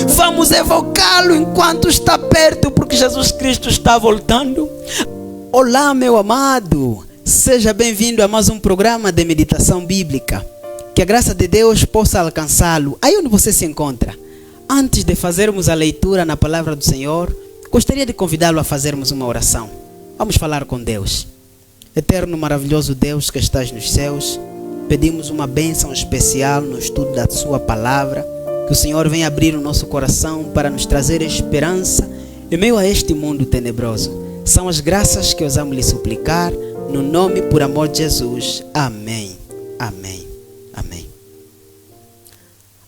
Vamos evocá-lo enquanto está perto, porque Jesus Cristo está voltando. Olá, meu amado. Seja bem-vindo a mais um programa de meditação bíblica. Que a graça de Deus possa alcançá-lo aí onde você se encontra. Antes de fazermos a leitura na palavra do Senhor, gostaria de convidá-lo a fazermos uma oração. Vamos falar com Deus. Eterno, maravilhoso Deus que estás nos céus, pedimos uma bênção especial no estudo da sua palavra. Que o Senhor venha abrir o nosso coração para nos trazer esperança em meio a este mundo tenebroso. São as graças que ousamos lhe suplicar, no nome por amor de Jesus. Amém. Amém. Amém.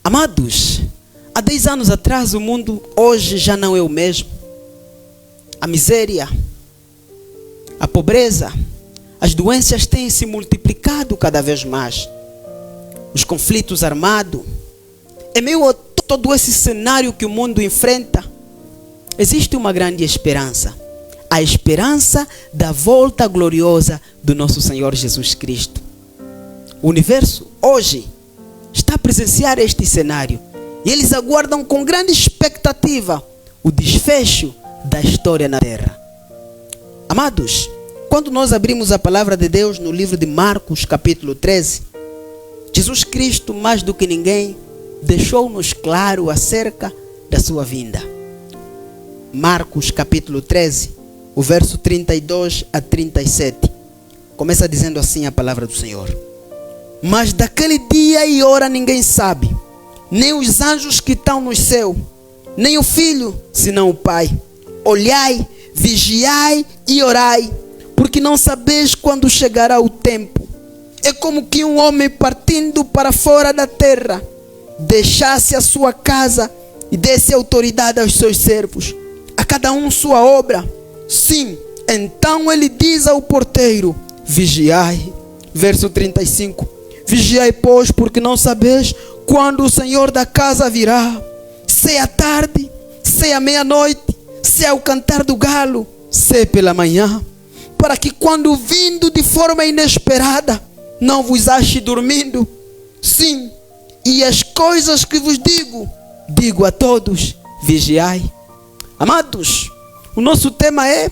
Amados, há 10 anos atrás o mundo hoje já não é o mesmo. A miséria, a pobreza, as doenças têm se multiplicado cada vez mais. Os conflitos armados. Em meio a todo esse cenário que o mundo enfrenta, existe uma grande esperança. A esperança da volta gloriosa do nosso Senhor Jesus Cristo. O universo hoje está a presenciar este cenário. E eles aguardam com grande expectativa o desfecho da história na terra. Amados, quando nós abrimos a palavra de Deus no livro de Marcos, capítulo 13, Jesus Cristo, mais do que ninguém, deixou-nos claro acerca da sua vinda. Marcos capítulo 13, o verso 32 a 37. Começa dizendo assim a palavra do Senhor. Mas daquele dia e hora ninguém sabe, nem os anjos que estão no céu, nem o Filho, senão o Pai. Olhai, vigiai e orai, porque não sabeis quando chegará o tempo. É como que um homem partindo para fora da terra, deixasse a sua casa e desse autoridade aos seus servos, a cada um sua obra. Sim, então ele diz ao porteiro, vigiai. Verso 35. Vigiai, pois, porque não sabeis quando o Senhor da casa virá, se é à tarde, se é à meia-noite, se é ao cantar do galo, se é pela manhã, para que quando vindo de forma inesperada, não vos ache dormindo. Sim, e as coisas que vos digo a todos, vigiai. Amados, o nosso tema é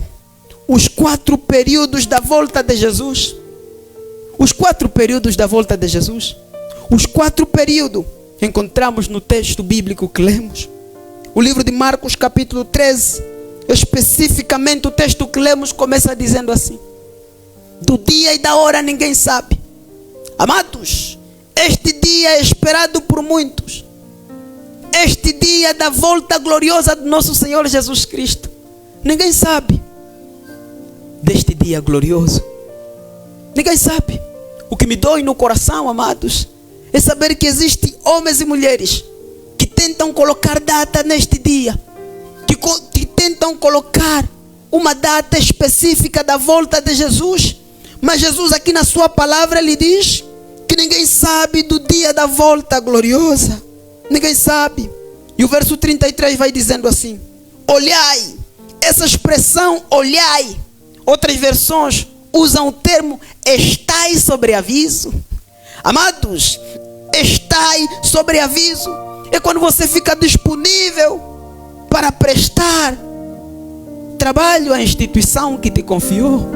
os 4 períodos da volta de Jesus. Os 4 períodos da volta de Jesus. Os 4 períodos encontramos no texto bíblico que lemos. O livro de Marcos capítulo 13, especificamente o texto que lemos começa dizendo assim: do dia e da hora ninguém sabe. Amados, este dia é esperado por muitos. Este dia da volta gloriosa do nosso Senhor Jesus Cristo. Ninguém sabe deste dia glorioso. Ninguém sabe. O que me dói no coração, amados, é saber que existem homens e mulheres que tentam colocar data neste dia. Que tentam colocar uma data específica da volta de Jesus. Mas Jesus aqui na sua palavra ele diz que ninguém sabe do dia da volta gloriosa. Ninguém sabe. E o verso 33 vai dizendo assim: olhai. Essa expressão olhai, outras versões usam o termo estai sobre aviso. Amados, estai sobre aviso é quando você fica disponível para prestar trabalho à instituição que te confiou.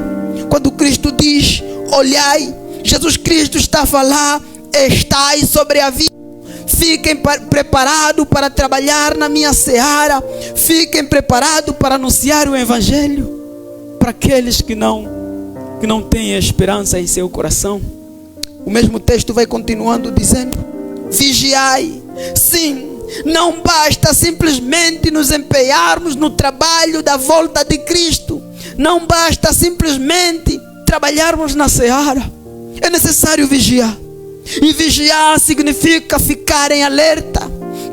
Quando Cristo diz olhai, Jesus Cristo está a falar estai sobre aviso. Fiquem preparados para trabalhar na minha seara. Fiquem preparados para anunciar o Evangelho para aqueles que não têm esperança em seu coração. O mesmo texto vai continuando dizendo: vigiai. Sim, não basta simplesmente nos empenharmos no trabalho da volta de Cristo. Não basta simplesmente trabalharmos na seara. É necessário vigiar. E vigiar significa ficar em alerta.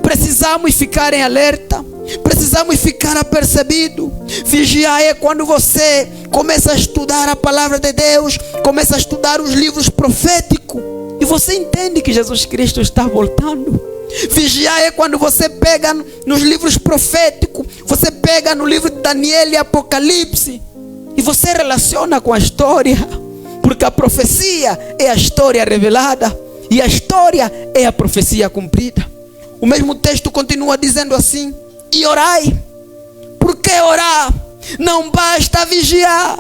Precisamos ficar em alerta. Precisamos ficar apercebidos. Vigiar é quando você começa a estudar a palavra de Deus, começa a estudar os livros proféticos, e você entende que Jesus Cristo está voltando. Vigiar é quando você pega nos livros proféticos, você pega no livro de Daniel e Apocalipse, e você relaciona com a história. Porque a profecia é a história revelada, e a história é a profecia cumprida. O mesmo texto continua dizendo assim: e orai. Por que orar? Não basta vigiar.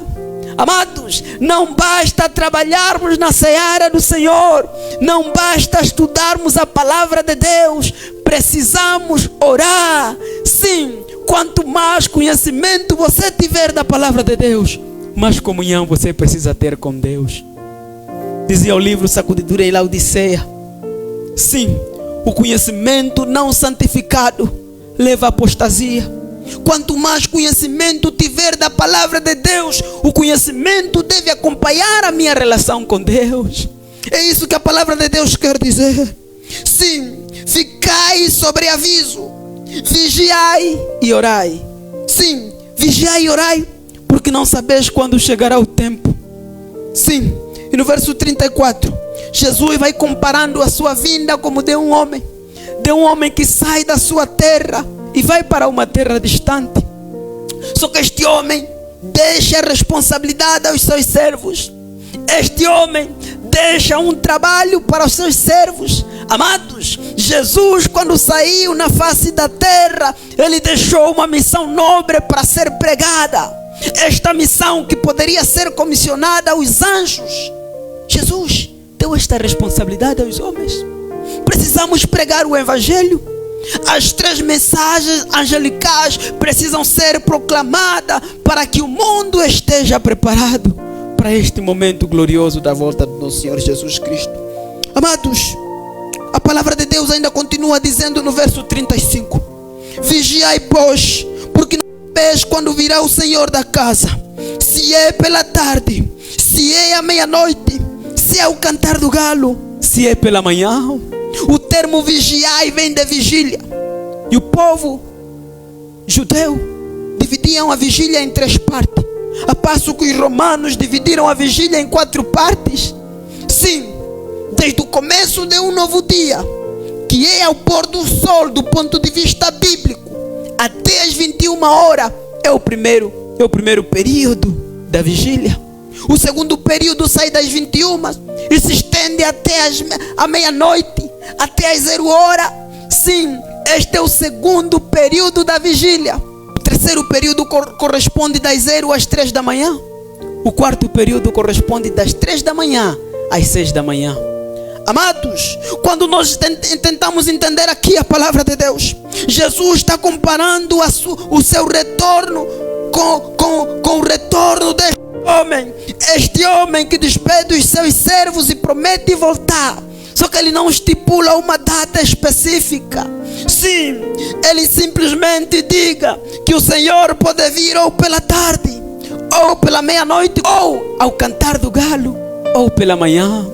Amados, não basta trabalharmos na seara do Senhor, não basta estudarmos a palavra de Deus, precisamos orar. Sim, quanto mais conhecimento você tiver da palavra de Deus, mais comunhão você precisa ter com Deus. Dizia o livro Sacudidura em Laodiceia: sim, o conhecimento não santificado leva à apostasia. Quanto mais conhecimento tiver da palavra de Deus, o conhecimento deve acompanhar a minha relação com Deus. É isso que a palavra de Deus quer dizer. Sim, ficai sobre aviso, vigiai e orai. Sim, vigiai e orai, porque não sabeis quando chegará o tempo. Sim, e no verso 34, Jesus vai comparando a sua vinda como de um homem que sai da sua terra e vai para uma terra distante. Só que este homem deixa a responsabilidade aos seus servos. Este homem deixa um trabalho para os seus servos. Amados, Jesus, quando saiu na face da terra, ele deixou uma missão nobre para ser pregada. Esta missão que poderia ser comissionada aos anjos, Jesus deu esta responsabilidade aos homens. Precisamos pregar o evangelho. As 3 mensagens angelicais precisam ser proclamadas para que o mundo esteja preparado para este momento glorioso da volta do nosso Senhor Jesus Cristo. Amados, a palavra de Deus ainda continua dizendo no verso 35: vigiai, pois, porque não sabeis quando virá o Senhor da casa, se é pela tarde, se é à meia-noite, se é o cantar do galo, se é pela manhã. O termo vigiai vem de vigília. E o povo judeu dividiam a vigília em 3 partes, a passo que os romanos dividiram a vigília em 4 partes. Sim, desde o começo de um novo dia, que é ao pôr do sol do ponto de vista bíblico, até as 21 horas é o primeiro período da vigília. O segundo período sai das 21 e se estende até a meia-noite, até as 0 horas. Sim, este é o segundo período da vigília. O terceiro período corresponde das 0 às 3 da manhã. O quarto período corresponde das 3 da manhã às 6 da manhã. Amados, quando nós tentamos entender aqui a palavra de Deus, Jesus está comparando o seu retorno com o retorno deste homem. Este homem que despede os seus servos e promete voltar. Só que ele não estipula uma data específica. Sim, ele simplesmente diga que o Senhor pode vir ou pela tarde, ou pela meia-noite, ou ao cantar do galo, ou pela manhã.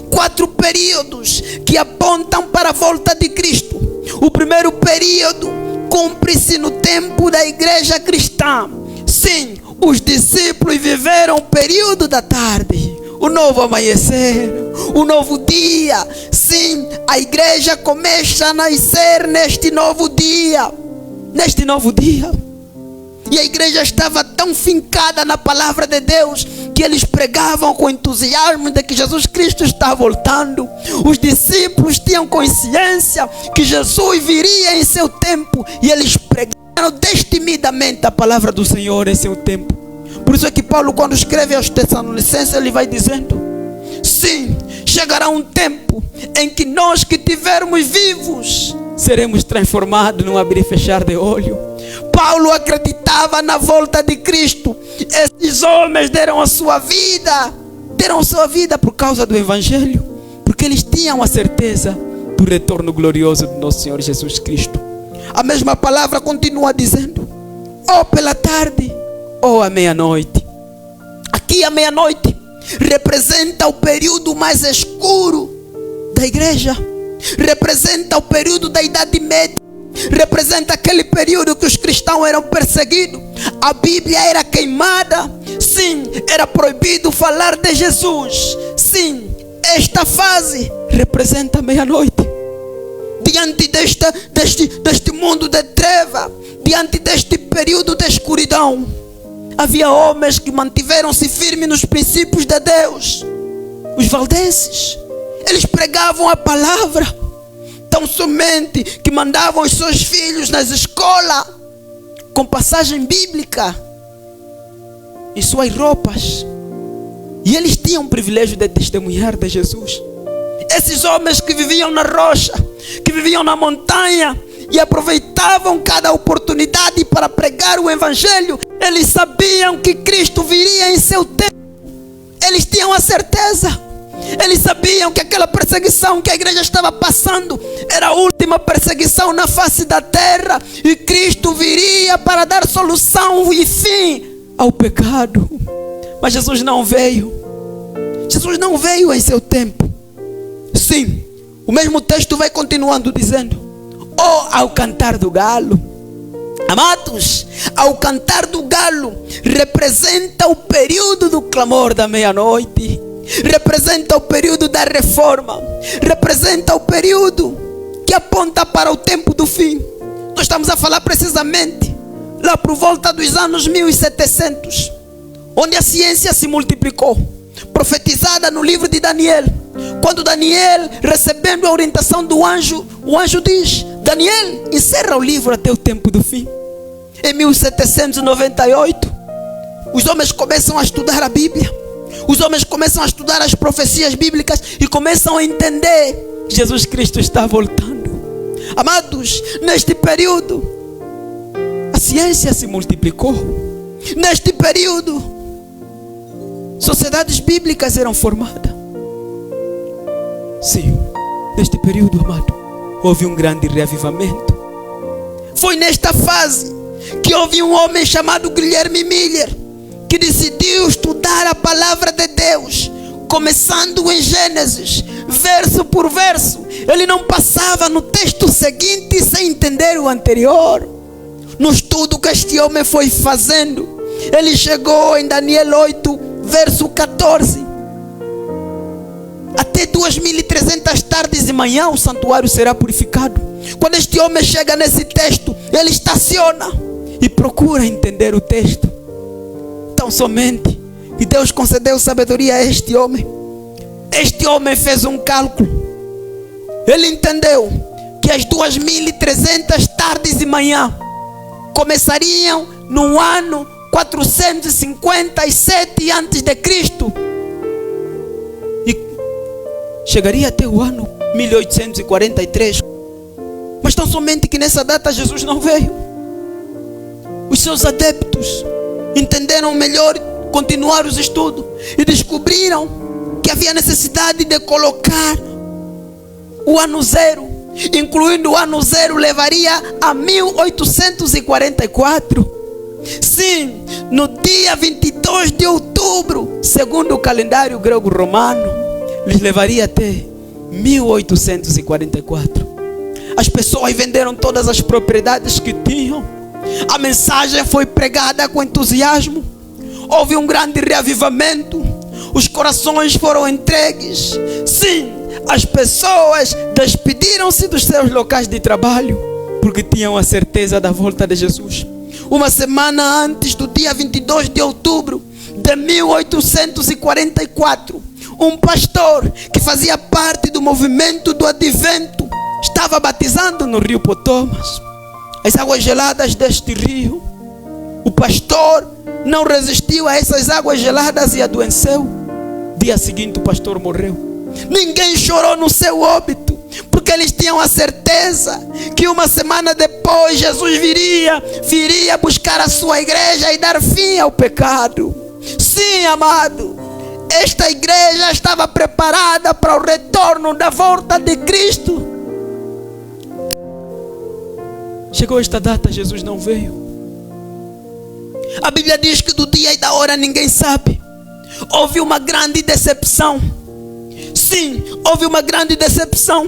4 períodos que apontam para a volta de Cristo. O primeiro período cumpre-se no tempo da igreja cristã. Sim, os discípulos viveram o período da tarde, o novo amanhecer, o novo dia. Sim, a igreja começa a nascer neste novo dia. E a igreja estava tão fincada na palavra de Deus que eles pregavam com entusiasmo de que Jesus Cristo está voltando. Os discípulos tinham consciência que Jesus viria em seu tempo e eles pregaram destemidamente a palavra do Senhor em seu tempo. Por isso é que Paulo, quando escreve aos Tessalonicenses, ele vai dizendo: sim, chegará um tempo em que nós que tivermos vivos seremos transformados num abrir e fechar de olho. Paulo acreditava na volta de Cristo. Esses homens deram a sua vida por causa do Evangelho, porque eles tinham a certeza do retorno glorioso do nosso Senhor Jesus Cristo. A mesma palavra continua dizendo: ou pela tarde, ou à meia-noite. Aqui a meia-noite representa o período mais escuro da igreja, representa o período da Idade Média, representa aquele período que os cristãos eram perseguidos, a Bíblia era queimada. Sim, era proibido falar de Jesus. Sim, esta fase representa a meia-noite. Diante deste mundo de treva, diante deste período de escuridão, havia homens que mantiveram-se firmes nos princípios de Deus. Os valdenses, eles pregavam a palavra, Tão somente que mandavam os seus filhos nas escolas com passagem bíblica em suas roupas. E eles tinham o privilégio de testemunhar de Jesus. Esses homens que viviam na rocha, que viviam na montanha e aproveitavam cada oportunidade para pregar o evangelho, eles sabiam que Cristo viria em seu tempo. Eles tinham a certeza. Eles sabiam que aquela perseguição que a igreja estava passando era a última perseguição na face da terra, e Cristo viria para dar solução e fim ao pecado. Mas Jesus não veio. Jesus não veio em seu tempo. Sim, o mesmo texto vai continuando dizendo: ao cantar do galo. Amados, ao cantar do galo representa o período do clamor da meia-noite, representa o período da reforma, representa o período que aponta para o tempo do fim. Nós estamos a falar precisamente lá por volta dos anos 1700, onde a ciência se multiplicou, profetizada no livro de Daniel. Quando Daniel, recebendo a orientação do anjo, o anjo diz: Daniel, encerra o livro até o tempo do fim. Em 1798, os homens começam a estudar a Bíblia. Os homens começam a estudar as profecias bíblicas e começam a entender que Jesus Cristo está voltando. Amados, neste período, a ciência se multiplicou. Neste período, sociedades bíblicas eram formadas. Sim, neste período, amado, houve um grande reavivamento. Foi nesta fase que houve um homem chamado Guilherme Miller, que decidiu estudar a palavra de Deus, começando em Gênesis, verso por verso. Ele não passava no texto seguinte sem entender o anterior. No estudo que este homem foi fazendo, ele chegou em Daniel 8, verso 14. Até 2.300 tardes e manhã o santuário será purificado. Quando este homem chega nesse texto, ele estaciona e procura entender o texto. Tão somente que Deus concedeu sabedoria a este homem. Este homem fez um cálculo. Ele entendeu que as 2.300 tardes e manhã começariam no ano 457 a.C. e chegaria até o ano 1843. Mas tão somente que nessa data Jesus não veio. Os seus adeptos entenderam melhor continuar os estudos e descobriram que havia necessidade de colocar o ano zero. Incluindo o ano zero, levaria a 1844. Sim, no dia 22 de outubro, segundo o calendário grego-romano, lhes levaria até 1844. As pessoas venderam todas as propriedades que tinham. A mensagem foi pregada com entusiasmo. Houve um grande reavivamento. Os corações foram entregues. Sim, as pessoas despediram-se dos seus locais de trabalho, porque tinham a certeza da volta de Jesus. Uma semana antes do dia 22 de outubro de 1844, um pastor que fazia parte do movimento do advento estava batizando no rio Potomas. As águas geladas deste rio, o pastor não resistiu a essas águas geladas e adoeceu. Dia seguinte o pastor morreu. Ninguém chorou no seu óbito, porque eles tinham a certeza que uma semana depois Jesus viria buscar a sua igreja e dar fim ao pecado. Sim, amado, esta igreja estava preparada para o retorno da volta de Cristo. Chegou esta data, Jesus não veio. A Bíblia diz que do dia e da hora ninguém sabe. Houve uma grande decepção. Sim, houve uma grande decepção.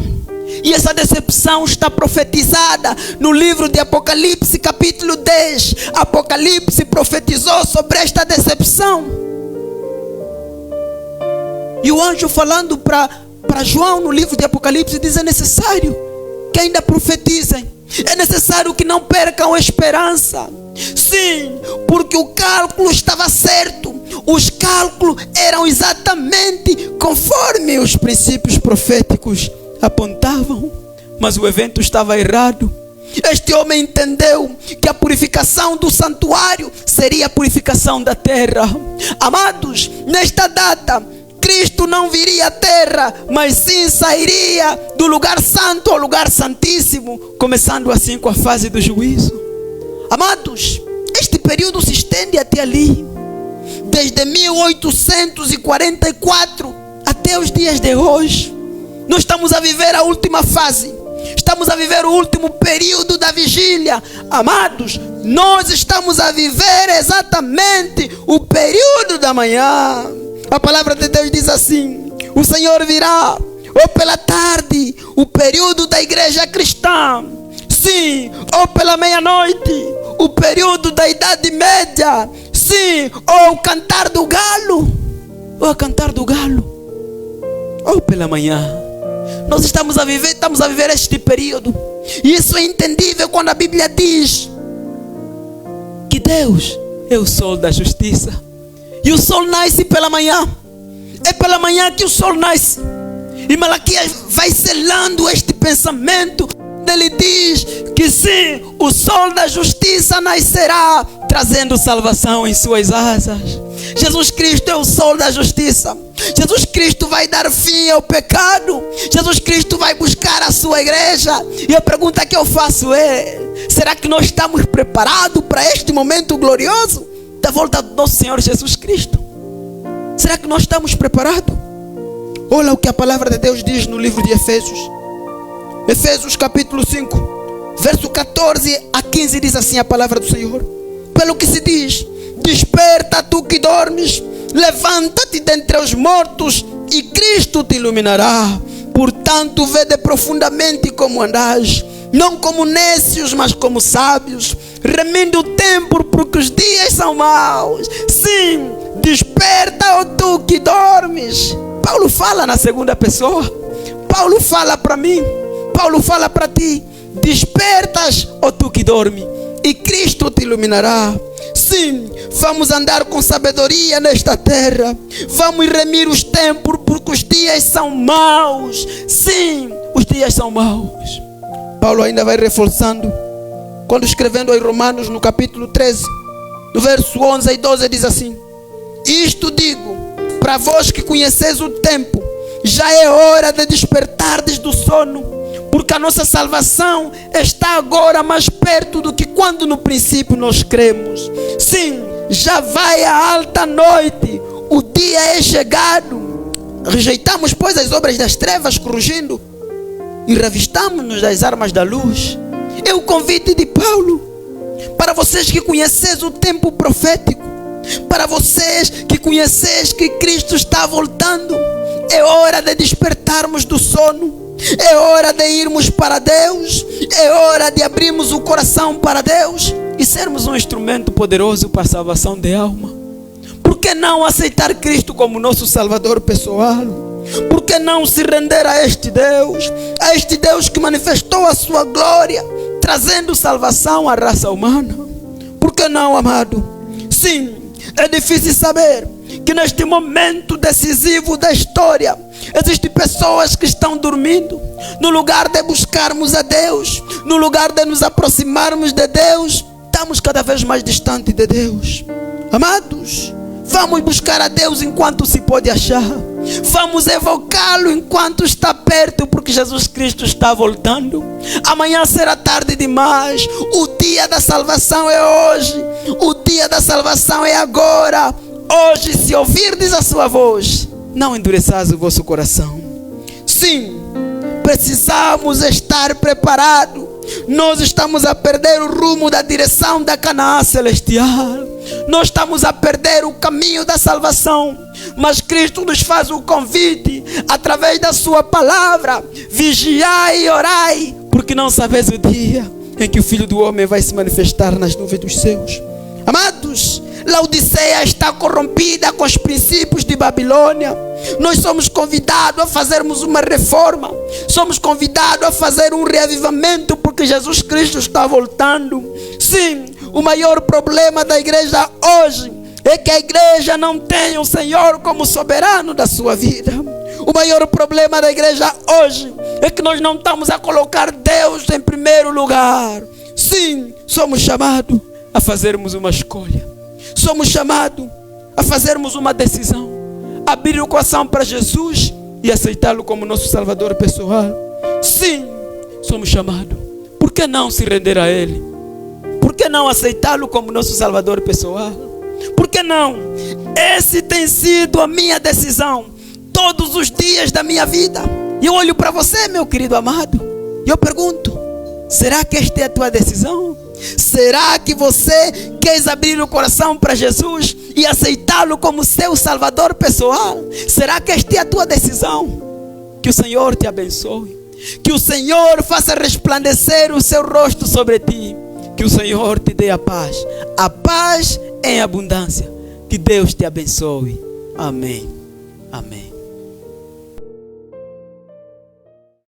E essa decepção está profetizada no livro de Apocalipse, capítulo 10. Apocalipse profetizou sobre esta decepção. E o anjo falando para João no livro de Apocalipse diz: é necessário que ainda profetizem. É necessário que não percam a esperança. Sim, porque o cálculo estava certo. Os cálculos eram exatamente conforme os princípios proféticos apontavam mas o evento estava errado. Este homem entendeu que a purificação do santuário seria a purificação da terra. Amados, nesta data, Cristo não viria à terra, mas sim sairia do lugar santo ao lugar santíssimo, começando assim com a fase do juízo. Amados, este período se estende até ali, desde 1844 até os dias de hoje. Nós estamos a viver a última fase. Estamos a viver o último período da vigília. Amados, nós estamos a viver exatamente o período da manhã. A palavra de Deus diz assim: o Senhor virá, ou pela tarde, o período da igreja cristã. Sim, ou pela meia-noite, o período da Idade Média. Sim, ou o cantar do galo. Ou a cantar do galo. Ou pela manhã. Nós estamos a viver este período. E isso é entendível quando a Bíblia diz que Deus é o sol da justiça. E o sol nasce pela manhã. É pela manhã que o sol nasce. E Malaquias vai selando este pensamento. Ele diz que sim, o sol da justiça nascerá, trazendo salvação em suas asas. Jesus Cristo é o sol da justiça. Jesus Cristo vai dar fim ao pecado. Jesus Cristo vai buscar a sua igreja. E a pergunta que eu faço é: será que nós estamos preparados para este momento glorioso da volta do nosso Senhor Jesus Cristo? Será que nós estamos preparados? Olha o que a palavra de Deus diz no livro de Efésios. Efésios capítulo 5, verso 14 a 15 diz assim a palavra do Senhor: pelo que se diz, desperta tu que dormes, levanta-te dentre os mortos e Cristo te iluminará. Portanto, vede profundamente como andais, não como necios, mas como sábios, remindo o tempo, porque os dias são maus. Sim, desperta, ó tu que dormes. Paulo fala na segunda pessoa. Paulo fala para mim, Paulo fala para ti: despertas, ó tu que dorme, e Cristo te iluminará. Sim, vamos andar com sabedoria nesta terra. Vamos remir os tempos, porque os dias são maus. Sim, os dias são maus. Paulo ainda vai reforçando, quando escrevendo aos Romanos no capítulo 13, no verso 11 e 12, diz assim: isto digo para vós que conheceis o tempo, já é hora de despertardes do sono, porque a nossa salvação está agora mais perto do que quando no princípio nós cremos. Sim, já vai a alta noite, o dia é chegado. Rejeitamos, pois, as obras das trevas corrigindo e revistamos-nos das armas da luz. É o convite de Paulo para vocês que conheceis o tempo profético, para vocês que conheceis que Cristo está voltando. É hora de despertarmos do sono. É hora de irmos para Deus. É hora de abrirmos o coração para Deus e sermos um instrumento poderoso para a salvação de alma. Por que não aceitar Cristo como nosso Salvador pessoal? Por que não se render a este Deus que manifestou a sua glória, trazendo salvação à raça humana? Por que não, amado? Sim, é difícil saber que neste momento decisivo da história existem pessoas que estão dormindo. No lugar de buscarmos a Deus, no lugar de nos aproximarmos de Deus, estamos cada vez mais distantes de Deus. Amados, vamos buscar a Deus enquanto se pode achar. Vamos evocá-lo enquanto está perto, porque Jesus Cristo está voltando. Amanhã será tarde demais. O dia da salvação é hoje. O dia da salvação é agora. Hoje, se ouvirdes a sua voz, não endureçais o vosso coração. Sim, precisamos estar preparados. Nós estamos a perder o rumo da direção da Canaã celestial. Nós estamos a perder o caminho da salvação. Mas Cristo nos faz o convite, através da sua palavra: vigiai e orai, porque não sabeis o dia em que o Filho do Homem vai se manifestar nas nuvens dos céus. Amados, Laodiceia está corrompida com os princípios de Babilônia. Nós somos convidados a fazermos uma reforma. Somos convidados a fazer um reavivamento, porque Jesus Cristo está voltando. Sim, o maior problema da igreja hoje é que a igreja não tem o Senhor como soberano da sua vida. O maior problema da igreja hoje é que nós não estamos a colocar Deus em primeiro lugar. Sim, somos chamados a fazermos uma escolha. Somos chamados a fazermos uma decisão. Abrir o coração para Jesus e aceitá-lo como nosso Salvador pessoal. Sim, somos chamados. Por que não se render a Ele? Por que não aceitá-lo como nosso Salvador pessoal? Por que não? Esse tem sido a minha decisão todos os dias da minha vida. E eu olho para você, meu querido amado, e eu pergunto: será que esta é a tua decisão? Será que você quer abrir o coração para Jesus e aceitá-lo como seu Salvador pessoal? Será que esta é a tua decisão? Que o Senhor te abençoe. Que o Senhor faça resplandecer o seu rosto sobre ti. Que o Senhor te dê a paz em abundância. Que Deus te abençoe. Amém. Amém.